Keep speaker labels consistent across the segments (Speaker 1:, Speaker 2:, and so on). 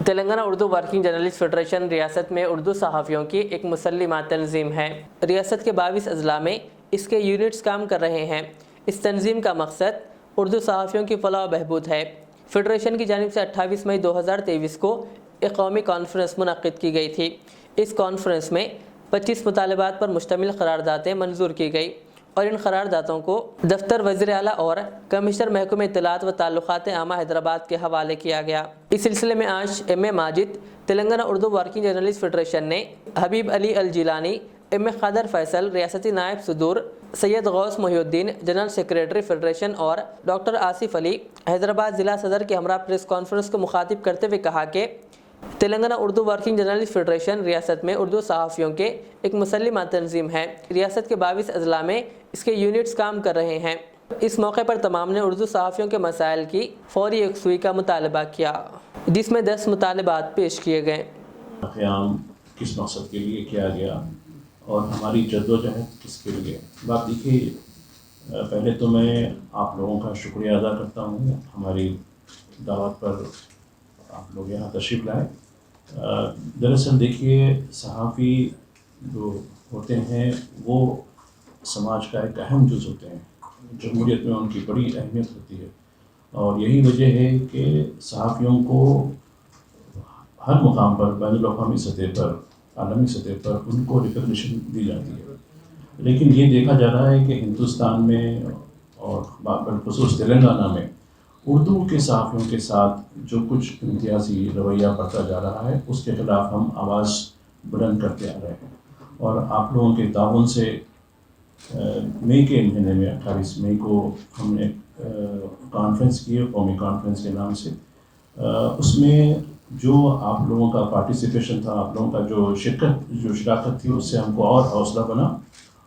Speaker 1: Telangana Urdu working journalist federation ریاست میں اردو صحافیوں کی ایک مسلمہ تنظیم ہے۔ ریاست کے 22 اضلاع میں اس کے یونٹس کام کر رہے ہیں۔ اس تنظیم کا مقصد اردو صحافیوں کی فلاح و بہبود ہے۔ فیڈریشن کی جانب سے 28 مئی 2023 کو ایک قومی کانفرنس منعقد کی گئی تھی۔ اس کانفرنس میں 25 مطالبات پر مشتمل قراردادیں منظور کی گئی اور ان قراردادوں کو دفتر وزیر اعلیٰ اور کمشنر محکمہ اطلاعات و تعلقات عامہ حیدرآباد کے حوالے کیا گیا۔ اس سلسلے میں آج M A Majid, Telangana Urdu working journalist federation نے حبیب علی الجیلانی، ایم اے قادر فیصل، ریاستی نائب صدور سید غوث محی الدین، جنرل سیکریٹری فیڈریشن اور ڈاکٹر آصف علی، حیدرآباد ضلع صدر کے ہمراہ پریس کانفرنس کو مخاطب کرتے ہوئے کہا کہ Telangana Urdu working journalist federation ریاست میں اردو صحافیوں کے ایک مسلمہ تنظیم ہے۔ ریاست کے 22 اضلاع میں اس کے یونٹس کام کر رہے ہیں۔ اس موقع پر تمام نے اردو صحافیوں کے مسائل کی فوری یکسوئی کا مطالبہ کیا، جس میں 10 مطالبات پیش کیے گئے۔
Speaker 2: قیام کس مقصد کے لیے کیا گیا اور ہماری جدوجہد کس کے لیے؟ بات دیکھیے، پہلے تو میں آپ لوگوں کا شکریہ ادا کرتا ہوں، ہماری دعوت پر آپ لوگ یہاں تشریف لائے۔ دراصل دیکھیے، صحافی جو ہوتے ہیں وہ سماج کا ایک اہم جز ہوتے ہیں۔ جمہوریت میں ان کی بڑی اہمیت ہوتی ہے اور یہی وجہ ہے کہ صحافیوں کو ہر مقام پر، بین الاقوامی سطح پر، عالمی سطح پر ان کو ریکگنیشن دی جاتی ہے۔ لیکن یہ دیکھا جا رہا ہے کہ ہندوستان میں اور بالخصوص تلنگانہ میں اردو کے صحافیوں کے ساتھ جو کچھ امتیازی رویہ بڑھتا جا رہا ہے، اس کے خلاف ہم آواز بلند کرتے آ رہے ہیں۔ اور آپ لوگوں کے تعاون سے مئی کے مہینے میں 28 مئی کو ہم نے کانفرنس کی ہے، قومی کانفرنس کے نام سے۔ اس میں جو آپ لوگوں کا پارٹیسپیشن تھا، آپ لوگوں کا جو شراکت تھی، اس سے ہم کو اور حوصلہ بنا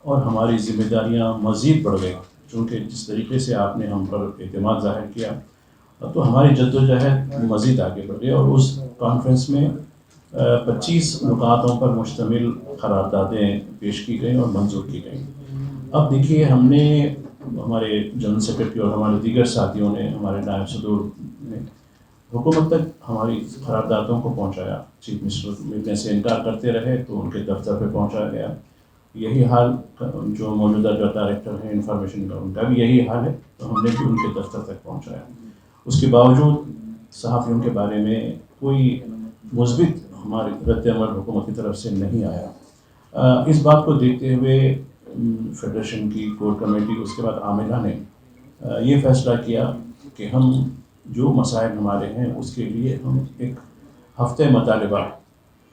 Speaker 2: اور ہماری ذمہ داریاں مزید بڑھ گئی، چونکہ جس طریقے سے آپ نے ہم پر اعتماد ظاہر کیا تو ہماری جدوجہد مزید آگے بڑھ گئی۔ اور اس کانفرنس میں 25 نکاتوں پر مشتمل قراردادیں پیش کی گئیں اور منظور کی گئیں۔ اب دیکھیے، ہم نے، ہمارے جنرل سیکریٹری اور ہمارے دیگر ساتھیوں نے، ہمارے نائب صدور نے حکومت تک ہماری قراردادوں کو پہنچایا۔ چیف منسٹر ملنے سے انکار کرتے رہے تو ان کے دفتر پہ پہنچایا گیا۔ یہی حال جو موجودہ جو ڈائریکٹر ہیں انفارمیشن کا، ان کا بھی یہی حال ہے، تو ہم نے بھی ان کے دفتر تک پہنچایا۔ اس کے باوجود صحافیوں کے بارے میں کوئی مثبت ہماری رد عمل حکومت کی طرف سے نہیں آیا۔ اس بات کو دیکھتے ہوئے فیڈریشن کی کور کمیٹی، اس کے بعد عاملہ نے یہ فیصلہ کیا کہ ہم جو مسائل ہمارے ہیں اس کے لیے ہم ایک ہفتہ مطالبہ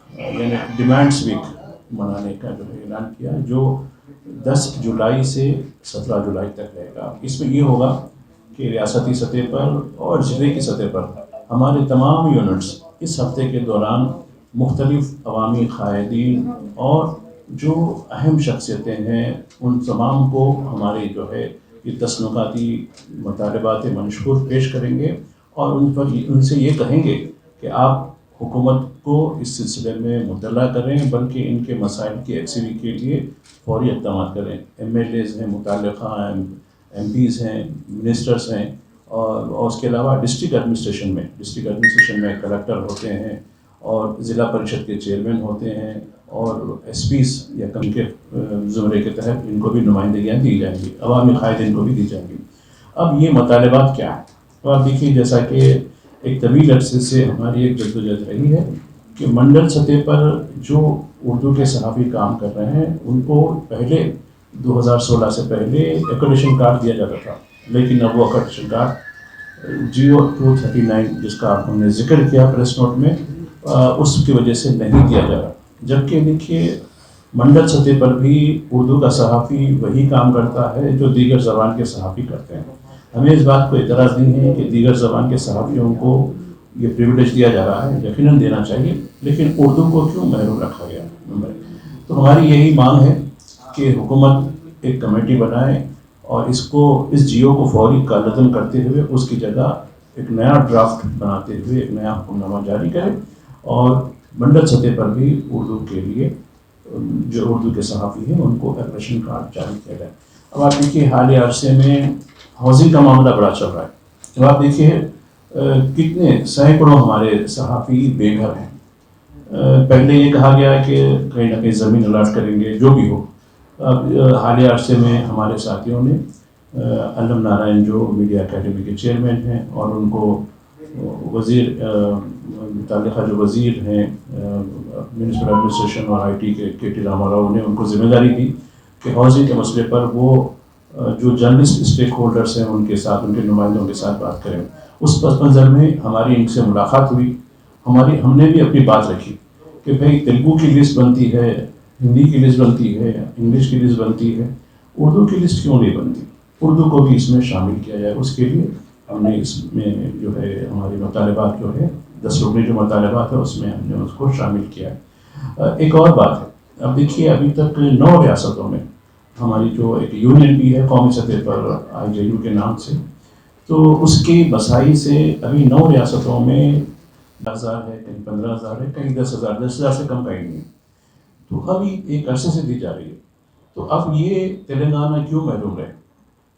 Speaker 2: یعنی ڈیمانڈس ویک منانے کا جو ہے اعلان کیا، جو 10 جولائی سے 17 جولائی تک رہے گا۔ اس میں یہ ہوگا کہ ریاستی سطح پر اور ضلع کی سطح پر ہمارے تمام یونٹس اس ہفتے کے دوران مختلف عوامی قائدین اور جو اہم شخصیتیں ہیں ان تمام کو ہمارے جو ہے یہ تسنکاتی مطالبات منشور پیش کریں گے اور ان سے یہ کہیں گے کہ آپ حکومت کو اس سلسلے میں مطلع کریں، بلکہ ان کے مسائل کی یکسوئی کے لیے فوری اقدامات کریں۔ ایم ایل ایز ہیں، متعلقہ ایم پیز ہیں، منسٹرز ہیں، اور اس کے علاوہ ڈسٹرکٹ ایڈمنسٹریشن میں کلکٹر ہوتے ہیں اور ضلع پریشد کے چیئرمین ہوتے ہیں اور ایس پیز یا کم کے زمرے کے تحت ان کو بھی نمائندگیاں دی جائیں گی، عوامی قائدین کو بھی دی جائیں گی۔ اب یہ مطالبات کیا ہیں؟ تو آپ دیکھیے، جیسا کہ ایک طویل عرصے سے ہماری ایک جدوجہد رہی ہے کہ منڈل سطح پر جو اردو کے صحافی کام کر رہے ہیں ان کو پہلے 2016 سے پہلے ایکریڈیشن کارڈ دیا جاتا تھا، لیکن اب وہ ایکریڈیشن کارڈ GO 239 جس کا ہم نے ذکر کیا پریس نوٹ میں، اس کی وجہ سے نہیں دیا جا رہا۔ جبکہ دیکھیے، منڈل سطح پر بھی اردو کا صحافی وہی کام کرتا ہے جو دیگر زبان کے صحافی کرتے ہیں۔ ہمیں اس بات کو اعتراض نہیں ہے کہ دیگر زبان کے صحافیوں کو یہ پریولیج دیا جا رہا ہے، یقیناً دینا چاہیے، لیکن اردو کو کیوں محروم رکھا گیا؟ تو ہماری یہی مانگ ہے کہ حکومت ایک کمیٹی بنائے اور اس GO کو فوری کالعدم کرتے ہوئے اس کی جگہ ایک نیا ڈرافٹ بناتے ہوئے ایک نیا حکم نامہ جاری کرے اور منڈل سطح پر بھی اردو کے لیے جو اردو کے صحافی ہیں ان کو ایکریڈیشن کارڈ جاری کیا جائے۔ اب آپ دیکھیے، حالیہ عرصے میں ہاؤسنگ کا معاملہ بڑا چل رہا ہے۔ اب آپ دیکھیے، کتنے سینکڑوں ہمارے صحافی بے گھر ہیں. پہلے یہ کہا گیا کہ کہیں نہ کہیں زمین الاٹ کریں گے جو بھی ہو. اب حالیہ عرصے میں ہمارے ساتھیوں نے علم نارائن جو میڈیا اکیڈمی کے چیئرمین ہیں اور ان کو وزیر متعلقہ جو وزیر ہیں میونسپل ایڈمنسٹریشن اور آئی ٹی کے ٹی راما راؤ نے ان کو ذمہ داری دی کہ ہاؤسنگ کے مسئلے پر وہ جو جرنلسٹ اسٹیک ہولڈرس ہیں ان کے ساتھ ان کے نمائندوں کے ساتھ بات کریں. اس پس منظر میں ہماری ان سے ملاقات ہوئی. ہم نے بھی اپنی بات رکھی کہ بھائی تیلگو کی لسٹ بنتی ہے, ہندی کی لسٹ بنتی ہے, انگلش کی لسٹ بنتی ہے, اردو کی لسٹ کیوں نہیں بنتی؟ اردو کو بھی اس میں شامل کیا جائے. اس کے لیے ہم نے اس میں جو ہے ہماری مطالبات جو ہے 10 رکنی جو مطالبات ہے اس میں ہم نے اس کو شامل کیا ہے. ایک اور بات ہے, اب دیکھیے ابھی تک 9 ریاستوں میں ہماری جو ایک یونین بھی ہے قومی سطح پر IJU کے نام سے, تو اس کی بسائی سے ابھی 9 ریاستوں میں 10,000 ہے, کہیں 15,000 ہے, کہیں 10,000 سے کم کہیں نہیں. تو ابھی ایک عرصے سے دی جا رہی ہے. تو اب یہ تلنگانہ کیوں محروم رہے؟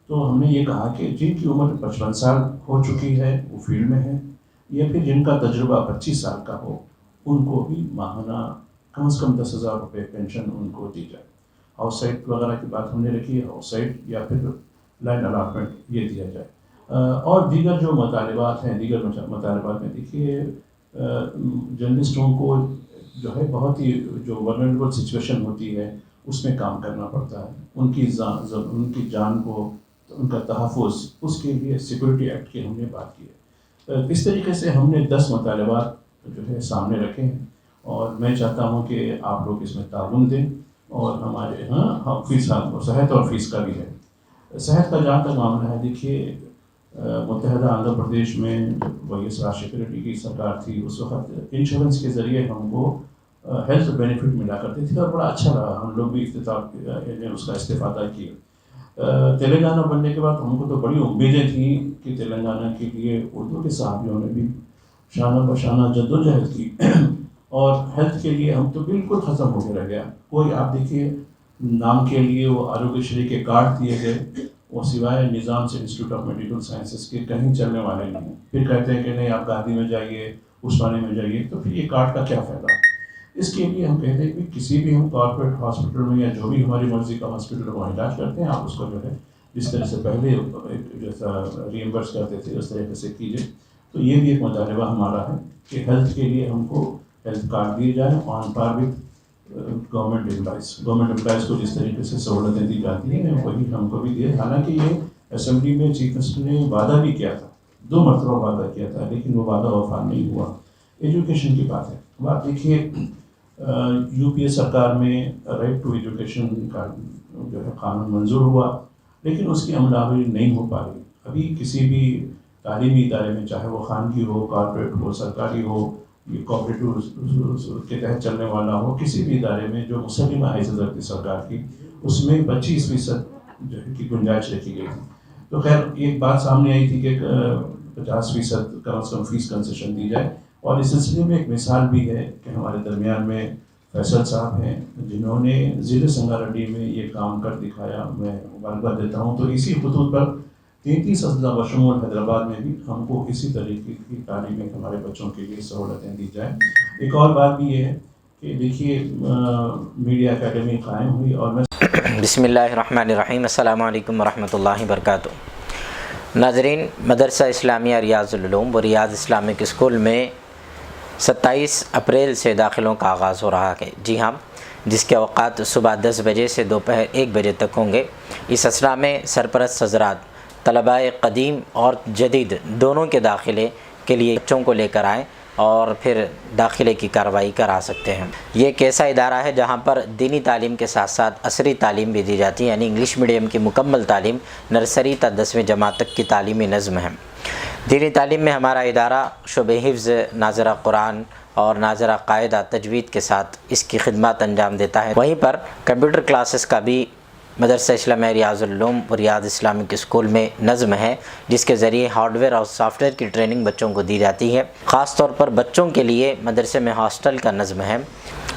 Speaker 2: تو ہم نے یہ کہا کہ جن کی عمر 55 سال ہو چکی ہے وہ فیلڈ میں ہے, یا پھر جن کا تجربہ 25 سال کا ہو ان کو بھی ماہانہ کم از کم 10,000 روپے پینشن ان کو دی جائے. ہاؤس سائٹ وغیرہ کی بات ہم نے رکھی ہے, ہاؤس سائٹ یا پھر لینڈ الاٹمنٹ یہ دیا جائے. اور دیگر جو مطالبات ہیں, دیگر مطالبات میں دیکھیے جرنلسٹوں کو جو ہے بہت ہی جو ورنریبل سچویشن ہوتی ہے اس میں کام کرنا پڑتا ہے. ان کی جان کو, ان کا تحفظ, اس کے لیے سیکورٹی ایکٹ کی ہم نے بات کی ہے. اس طریقے سے ہم نے 10 مطالبات جو ہے سامنے رکھے ہیں, اور میں چاہتا ہوں کہ آپ لوگ اس میں تعاون دیں. اور ہمارے فیس صحت اور فیس کا بھی ہے. صحت کا جہاں تک معاملہ ہے, دیکھیے متحدہ آندھرا پردیش میں جب WS راجشیکھر ریڈی کی سرکار تھی اس وقت انشورنس کے ذریعے ہم کو ہیلتھ بینیفٹ ملا کرتے تھے اور بڑا اچھا رہا. ہم لوگ بھی اس کا استفادہ کیا. تلنگانہ بننے کے بعد ہم کو تو بڑی امیدیں تھیں کہ تلنگانہ کے لیے اردو کے صحافیوں نے بھی شانہ بشانہ جدوجہد کی, اور ہیلتھ کے لیے ہم تو بالکل ختم ہو کے رہ گیا. کوئی آپ دیکھیے نام کے لیے وہ آروگیہ شری کے کارڈ دیے گئے, وہ سوائے نظام سے انسٹیٹیوٹ آف میڈیکل سائنسز کے کہیں چلنے والے نہیں. پھر کہتے ہیں کہ نہیں آپ گاندھی میں جائیے, عثمانی میں جائیے, تو پھر یہ کارڈ کا کیا فائدہ؟ اس کے لیے ہم کہتے ہیں کہ کسی بھی ہم کارپوریٹ ہاسپٹل میں یا جو بھی ہماری مرضی کا ہاسپٹل وہ علاج کرتے ہیں, آپ اس کو جو ہے جس طرح سے پہلے جیسا ریمبرس کرتے تھے اس طریقے سے کیجیے. تو یہ بھی ایک مطالبہ ہمارا ہے کہ ہیلتھ کے لیے ہم کو ہیلتھ کارڈ دیے جائیں آن پار وتھ گورنمنٹ امپلائز کو جس طریقے سے سہولتیں دی جاتی ہیں وہی ہم کو بھی دیے. حالانکہ یہ اسمبلی میں چیف منسٹر نے وعدہ بھی کیا تھا, 2 مرتبہ وعدہ کیا تھا, لیکن وہ وعدہ وفا نہیں ہوا. ایجوکیشن کی بات ہے, بات دیکھیے UPA سرکار میں رائٹ ٹو ایجوکیشن کا جو ہے قانون منظور ہوا, لیکن اس کی عمل آوری نہیں ہو پا رہی. ابھی کسی بھی تعلیمی ادارے میں, چاہے وہ خانگی ہو, کارپوریٹ ہو, سرکاری ہو, یہ کوآپریٹو کے تحت چلنے والا ہو, کسی بھی ادارے میں جو مسلمہ حیثیت رکھتی سرکار کی, اس میں 25% جو ہے کی گنجائش رکھی گئی تھی. تو خیر ایک بات سامنے آئی تھی کہ 50% کم از کم فیس کنسیشن دی جائے. اور اس سلسلے میں ایک مثال بھی ہے کہ ہمارے درمیان میں فیصل صاحب ہیں جنہوں نے ضلع سنگاریڈی میں یہ کام کر دکھایا. میں مبارکباد دیتا ہوں. تو اسی خطوط پر 33 اضلاع بشمول حیدرآباد میں بھی ہم کو اسی طریقے کی تعلیمیں ہمارے بچوں کے لیے سہولتیں دی جائیں. ایک اور بات بھی یہ ہے کہ دیکھیے میڈیا اکیڈمی قائم ہوئی, اور میں
Speaker 3: بسم اللہ الرحمن الرحیم. السلام علیکم ورحمۃ اللہ وبرکاتہ. ناظرین, مدرسہ اسلامیہ ریاض العلوم و ریاض اسلامک اسکول میں 27 اپریل سے داخلوں کا آغاز ہو رہا ہے. جی ہاں, جس کے اوقات صبح 10 بجے سے دوپہر 1 بجے تک ہوں گے. اس اسنا میں سرپرست حضرات طلباء قدیم اور جدید دونوں کے داخلے کے لیے بچوں کو لے کر آئیں اور پھر داخلے کی کارروائی کرا سکتے ہیں. یہ ایک ایسا ادارہ ہے جہاں پر دینی تعلیم کے ساتھ ساتھ عصری تعلیم بھی دی جاتی ہے, یعنی انگلش میڈیم کی مکمل تعلیم نرسری تا 10ویں جماعت تک کی تعلیمی نظم ہے. دینی تعلیم میں ہمارا ادارہ شعبہ حفظ, ناظرہ قرآن اور ناظرہ قاعدہ تجوید کے ساتھ اس کی خدمات انجام دیتا ہے. وہیں پر کمپیوٹر کلاسز کا بھی مدرسہ اسلامیہ ریاض العلوم و ریاض اسلامک اسکول میں نظم ہے, جس کے ذریعے ہارڈ ویئر اور سافٹ ویئر کی ٹریننگ بچوں کو دی جاتی ہے. خاص طور پر بچوں کے لیے مدرسے میں ہاسٹل کا نظم ہے.